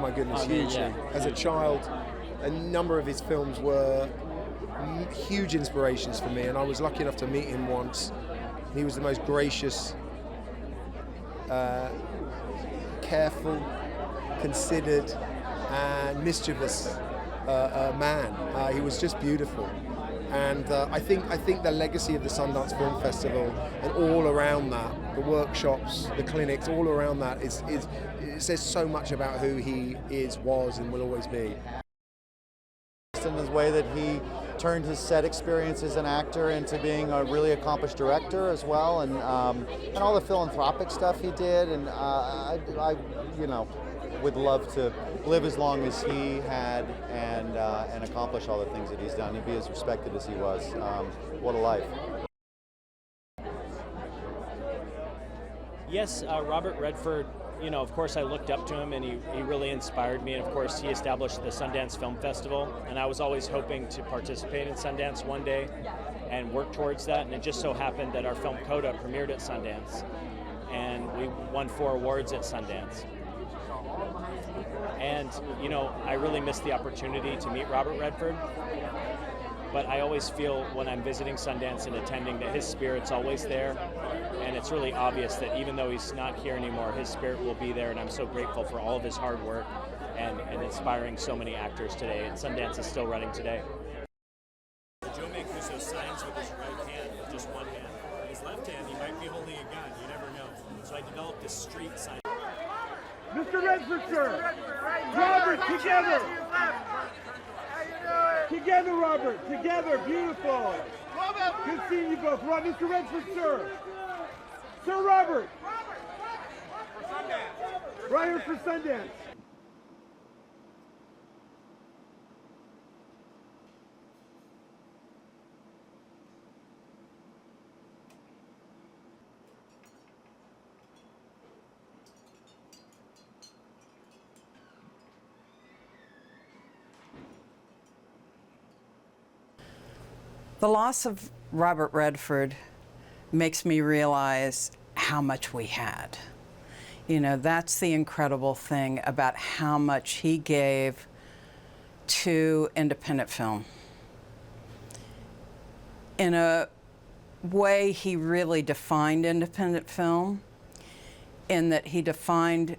my goodness, hugely. Yeah. As a child, a number of his films were huge inspirations for me, and I was lucky enough to meet him once. He was the most gracious, careful, considered, and mischievous man. He was just beautiful. And I think the legacy of the Sundance Film Festival and all around that, the workshops, the clinics, all around that, it says so much about who he is, was, and will always be. In the way that he turned his set experience as an actor into being a really accomplished director as well, and all the philanthropic stuff he did, and I would love to live as long as he had and accomplish all the things that he's done and be as respected as he was. What a life. Yes, Robert Redford, of course I looked up to him and he really inspired me, and of course he established the Sundance Film Festival, and I was always hoping to participate in Sundance one day and work towards that, and it just so happened that our film Coda premiered at Sundance and we won 4 awards at Sundance. And, I really missed the opportunity to meet Robert Redford, but I always feel when I'm visiting Sundance and attending that his spirit's always there, and it's really obvious that even though he's not here anymore, his spirit will be there, and I'm so grateful for all of his hard work and inspiring so many actors today, and Sundance is still running today. Joe Mancuso signs with his right hand, with just one hand. In his left hand, he might be holding a gun, you never know. So I developed this street sign. Mr. Redford, sir! Robert, together! Together, Robert! Together, beautiful! Good seeing you both. Mr. Redford, sir! Sir Robert! Right here for Sundance. The loss of Robert Redford makes me realize how much we had. That's the incredible thing about how much he gave to independent film. In a way, he really defined independent film, in that he defined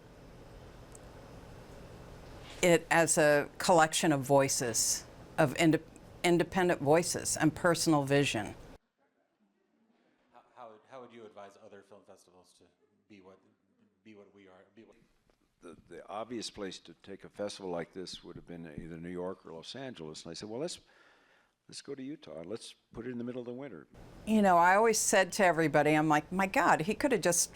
it as a collection of voices, of independent voices and personal vision. How would you advise other film festivals to be what we are? The obvious place to take a festival like this would have been either New York or Los Angeles, and I said, well, let's go to Utah. Let's put it in the middle of the winter. I always said to everybody, I'm like, my God, he could have just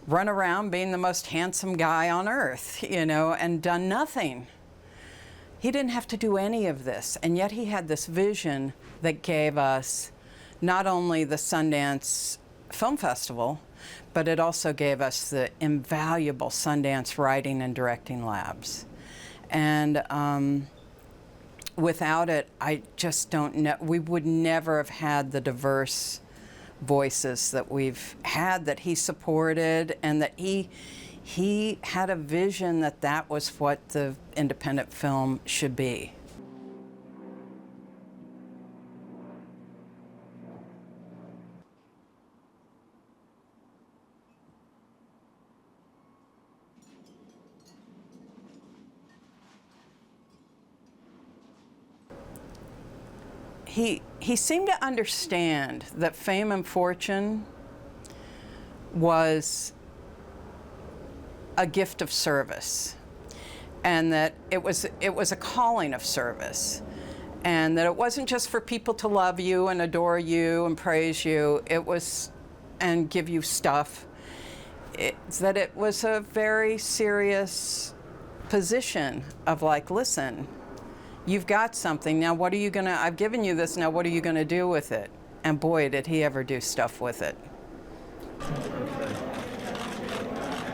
run around being the most handsome guy on earth, and done nothing. He didn't have to do any of this, and yet he had this vision that gave us not only the Sundance Film Festival, but it also gave us the invaluable Sundance Writing and Directing Labs. And without it, I just don't know, we would never have had the diverse voices that we've had, that he supported, and that he had a vision that was what the independent film should be. He seemed to understand that fame and fortune was a gift of service, and that it was a calling of service, and that it wasn't just for people to love you and adore you and praise you, and give you stuff. That it was a very serious position of like, listen, you've got something, now what are you gonna, I've given you this, now what are you gonna do with it? And boy, did he ever do stuff with it. And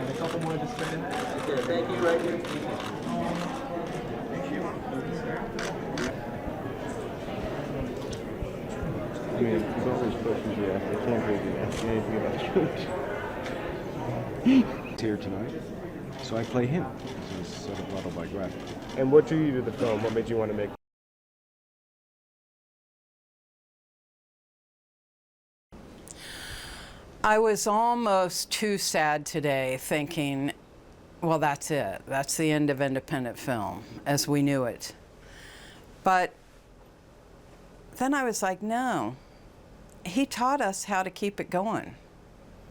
a couple more just straight ahead. Okay, thank you, right here. Thank you. I mean, there's all these questions you ask, I can't really ask you anything about George. He's here tonight, so I play him. He's sort of autobiography. Go ahead. And what drew you to the film? What made you want to make? I was almost too sad today, thinking, well, that's it. That's the end of independent film as we knew it. But then I was like, no, he taught us how to keep it going.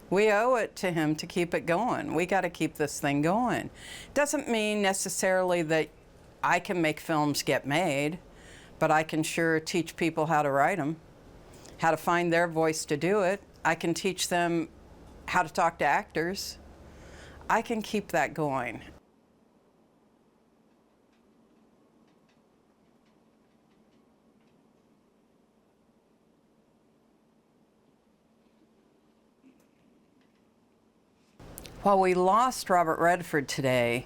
We owe it to him to keep it going. We got to keep this thing going. Doesn't mean necessarily that I can make films get made, but I can sure teach people how to write them, how to find their voice to do it. I can teach them how to talk to actors. I can keep that going. While we lost Robert Redford today,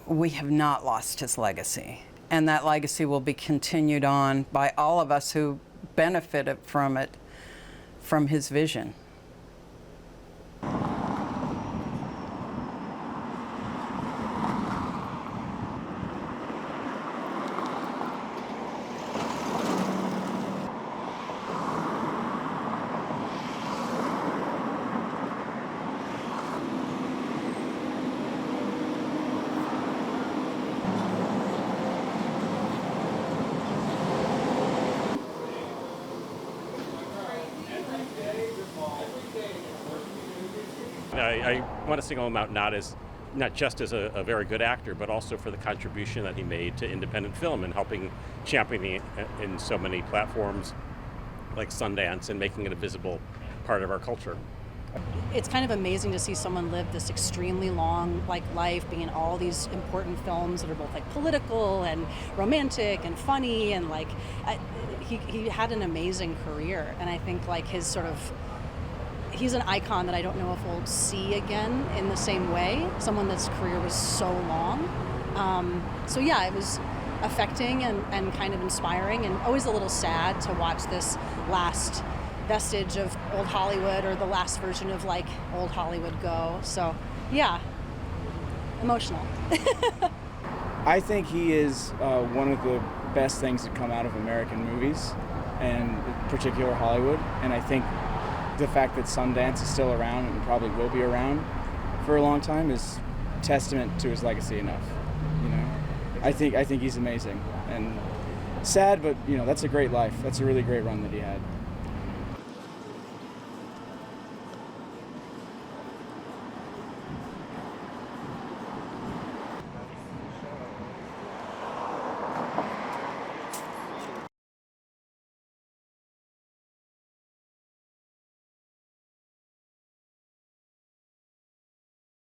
we have not lost his legacy. And that legacy will be continued on by all of us who benefited from it, from his vision. I want to single him out not just as a very good actor, but also for the contribution that he made to independent film and helping championing it in so many platforms like Sundance and making it a visible part of our culture. It's kind of amazing to see someone live this extremely long life, being in all these important films that are both political and romantic and funny, and he had an amazing career, and I think his sort of, he's an icon that I don't know if we'll see again in the same way, someone that's career was so long. So yeah, it was affecting and kind of inspiring, and always a little sad to watch this last vestige of old Hollywood, or the last version of old Hollywood go. So yeah, emotional. I think he is one of the best things to come out of American movies, and in particular Hollywood, and I think the fact that Sundance is still around and probably will be around for a long time is testament to his legacy enough. I think he's amazing, and sad, but that's a great life. That's a really great run that he had.